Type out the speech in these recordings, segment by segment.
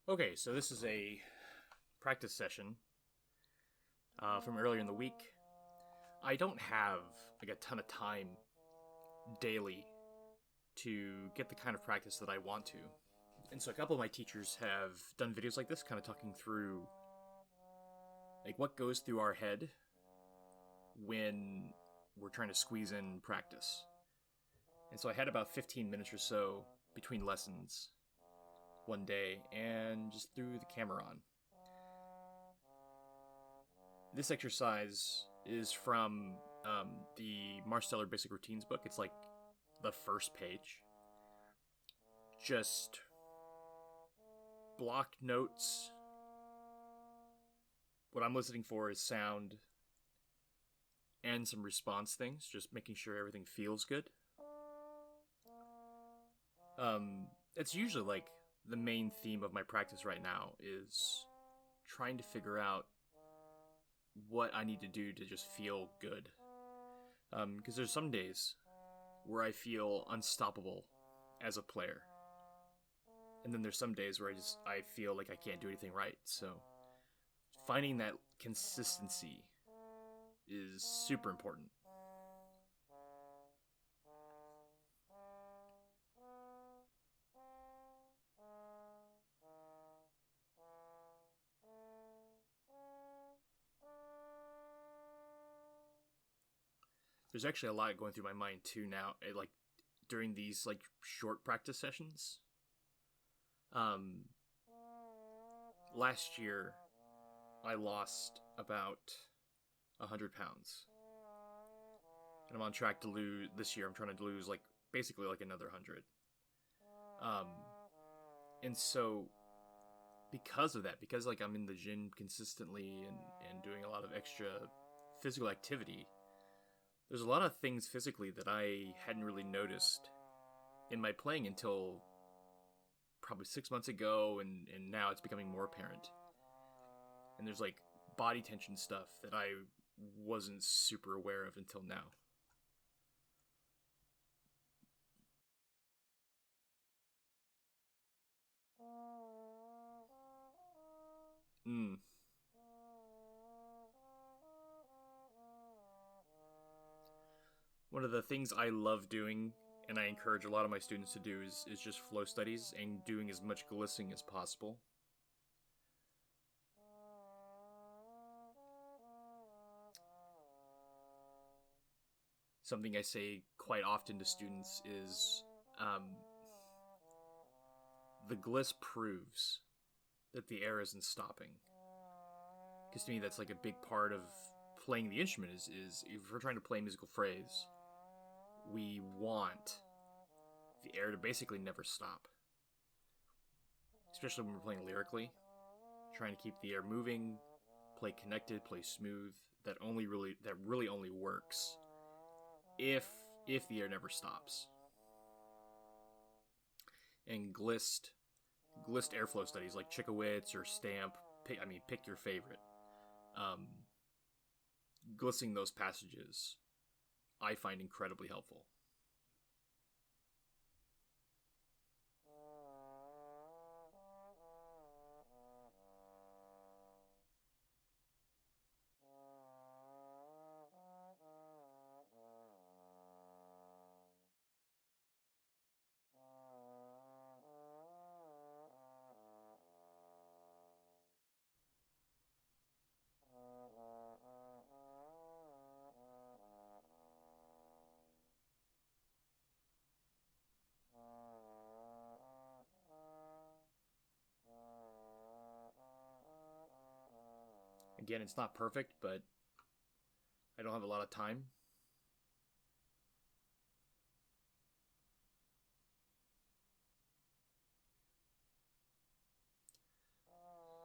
Okay, so this is a practice session from earlier in the week. I don't have like a ton of time daily to get the kind of practice that I want to. And so a couple of my teachers have done videos like this, kind of talking through like what goes through our head when we're trying to squeeze in practice. And so I had about 15 minutes or so between lessons one day and just threw the camera on. This exercise is from the Marsteller Basic Routines book. It's like the first page. Just block notes. What I'm listening for is sound and some response things, just making sure everything feels good. It's usually like the main theme of my practice right now is trying to figure out what I need to do to just feel good. Because there's some days where I feel unstoppable as a player, and then there's some days where I feel like I can't do anything right. So finding that consistency is super important. There's actually a lot going through my mind too now, like during these like short practice sessions. Um, Last year I lost about 100 pounds, and I'm on track to lose this year. I'm trying to lose like basically like another 100. Um, and so because of that, because like I'm in the gym consistently and doing a lot of extra physical activity, there's a lot of things physically that I hadn't really noticed in my playing until probably 6 months ago, and now it's becoming more apparent. And there's like body tension stuff that I wasn't super aware of until now. Mm. One of the things I love doing, and I encourage a lot of my students to do, is just flow studies and doing as much glistening as possible. Something I say quite often to students is the gliss proves that the air isn't stopping. Because to me, that's like a big part of playing the instrument is if we're trying to play a musical phrase, we want the air to basically never stop. Especially when we're playing lyrically, trying to keep the air moving, play connected, play smooth. That really only works if the air never stops. And glist airflow studies like Chickowitz or Stamp, pick your favorite. Um, Glistening those passages, I find incredibly helpful. Again, it's not perfect, but I don't have a lot of time.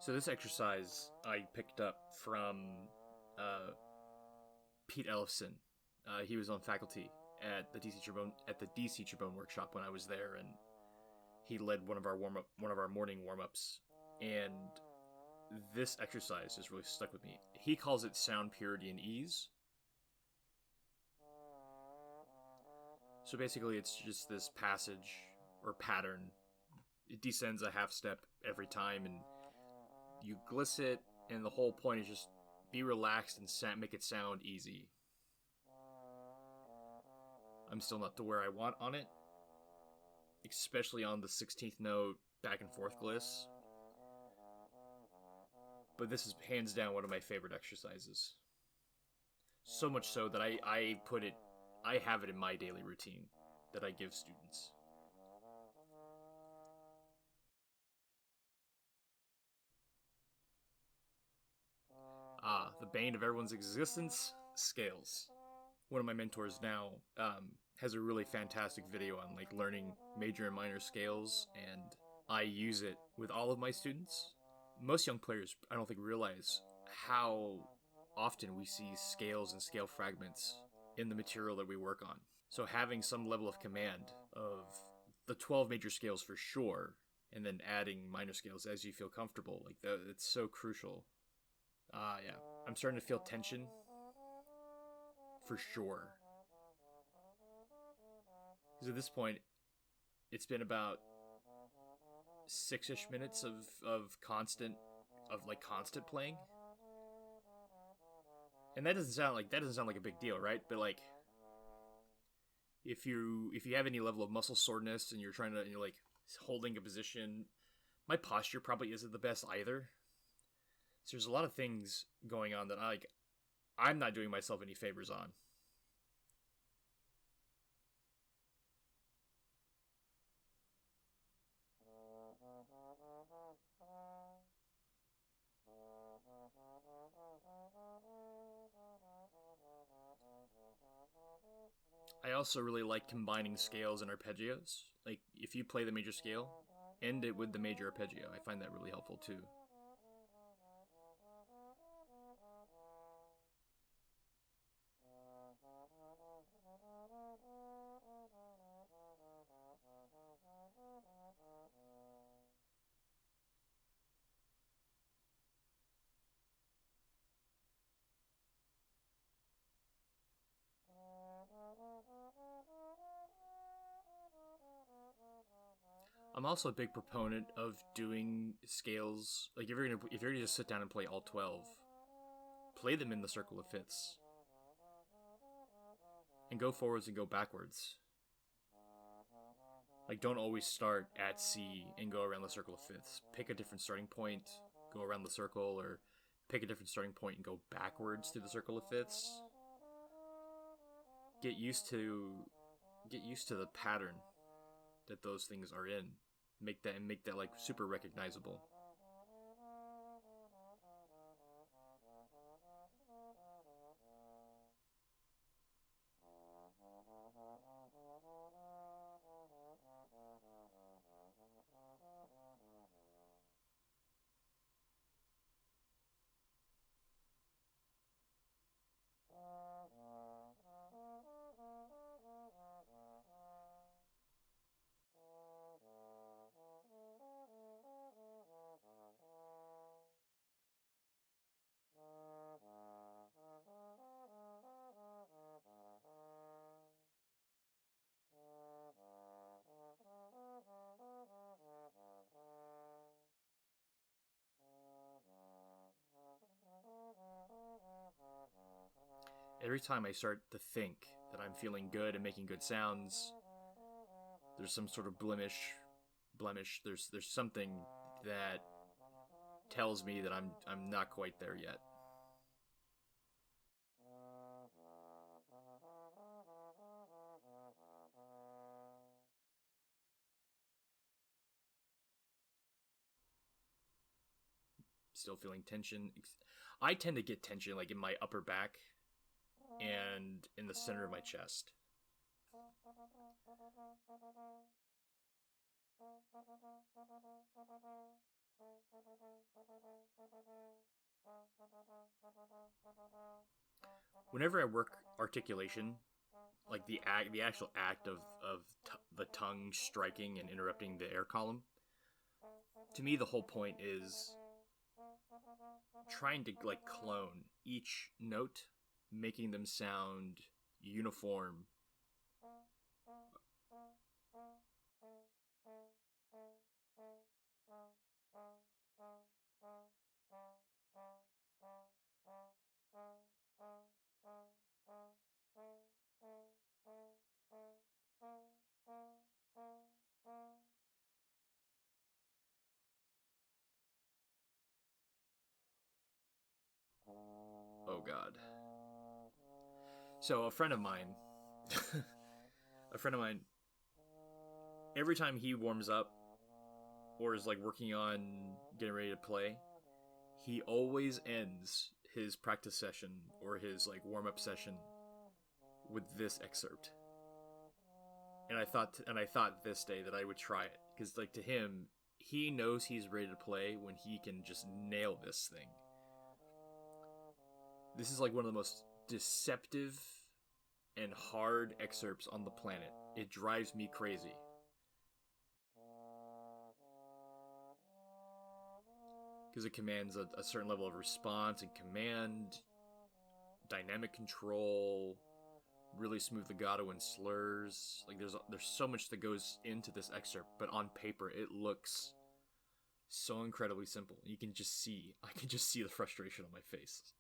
So this exercise I picked up from uh, Pete Ellefson. He was on faculty at the DC Trombone workshop when I was there, and he led one of our morning warm ups. And this exercise has really stuck with me. He calls it sound purity and ease. So basically, it's just this passage or pattern it descends a half step every time, and you gliss it, and the whole point is just be relaxed and make it sound easy. I'm still not to where I want on it, especially on the 16th note back and forth gliss. But this is hands down one of my favorite exercises. So much so that I have it in my daily routine that I give students. The bane of everyone's existence, scales. One of my mentors now has a really fantastic video on like learning major and minor scales, and I use it with all of my students. Most young players, I don't think, realize how often we see scales and scale fragments in the material that we work on. So having some level of command of the 12 major scales for sure, and then adding minor scales as you feel comfortable, like it's so crucial. Yeah. I'm starting to feel tension. For sure. Because at this point, it's been about 6-ish minutes of constant playing. And that doesn't sound like a big deal, right? But like if you have any level of muscle soreness and you're like holding a position, my posture probably isn't the best either. So there's a lot of things going on that I'm not doing myself any favors on. I also really like combining scales and arpeggios. Like, if you play the major scale, end it with the major arpeggio. I find that really helpful too. I'm also a big proponent of doing scales. Like, if you're gonna just sit down and play all 12, play them in the circle of fifths, and go forwards and go backwards. Like, don't always start at C and go around the circle of fifths. Pick a different starting point, go around the circle, or pick a different starting point and go backwards through the circle of fifths. Get used to the pattern that those things are in. Make that like super recognizable. Every time I start to think that I'm feeling good and making good sounds, there's some sort of blemish. There's something that tells me that I'm not quite there yet. Still feeling tension. I tend to get tension like in my upper back and in the center of my chest. Whenever I work articulation, like the actual act of the tongue striking and interrupting the air column, to me the whole point is trying to like clone each note, making them sound uniform. So a friend of mine, a friend of mine, every time he warms up or is like working on getting ready to play, he always ends his practice session or his like warm up session with this excerpt. And I thought this day that I would try it because like to him, he knows he's ready to play when he can just nail this thing. This is like one of the most deceptive and hard excerpts on the planet. It drives me crazy. Because it commands a certain level of response and command, dynamic control, really smooth legato and slurs. Like there's so much that goes into this excerpt, but on paper it looks so incredibly simple. I can just see the frustration on my face.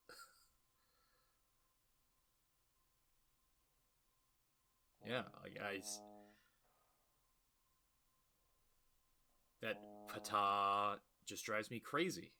Yeah, guys. That pata just drives me crazy.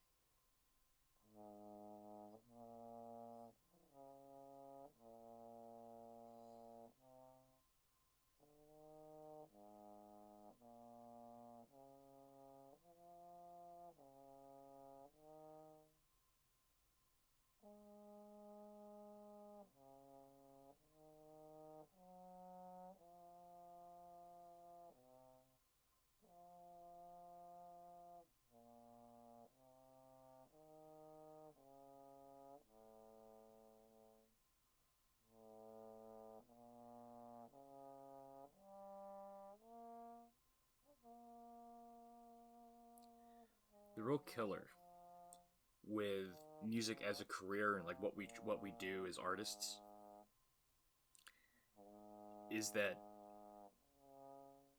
The real killer with music as a career and like what we do as artists is that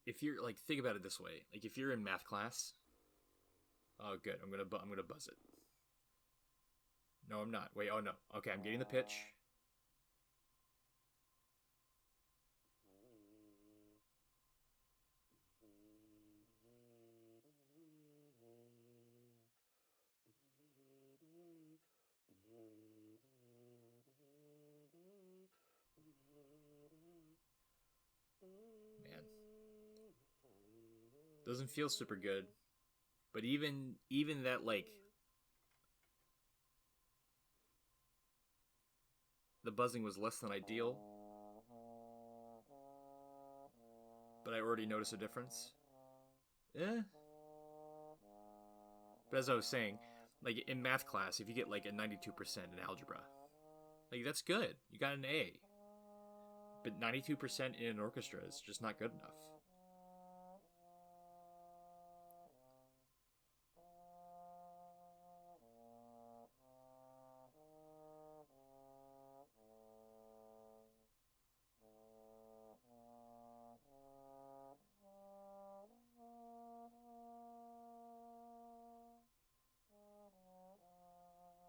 if you're like, think about it this way, like if you're in math class, oh good, I'm gonna buzz it. No, I'm not. Wait, oh no. Okay, I'm getting the pitch. Man, doesn't feel super good. But even that, like, the buzzing was less than ideal, but I already noticed a difference. Eh. But as I was saying, like in math class, if you get like a 92% in algebra, like that's good. You got an A. But 92% in an orchestra is just not good enough.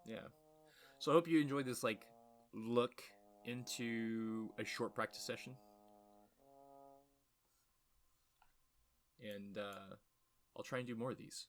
Yeah. So I hope you enjoyed this like look into a short practice session. And I'll try and do more of these.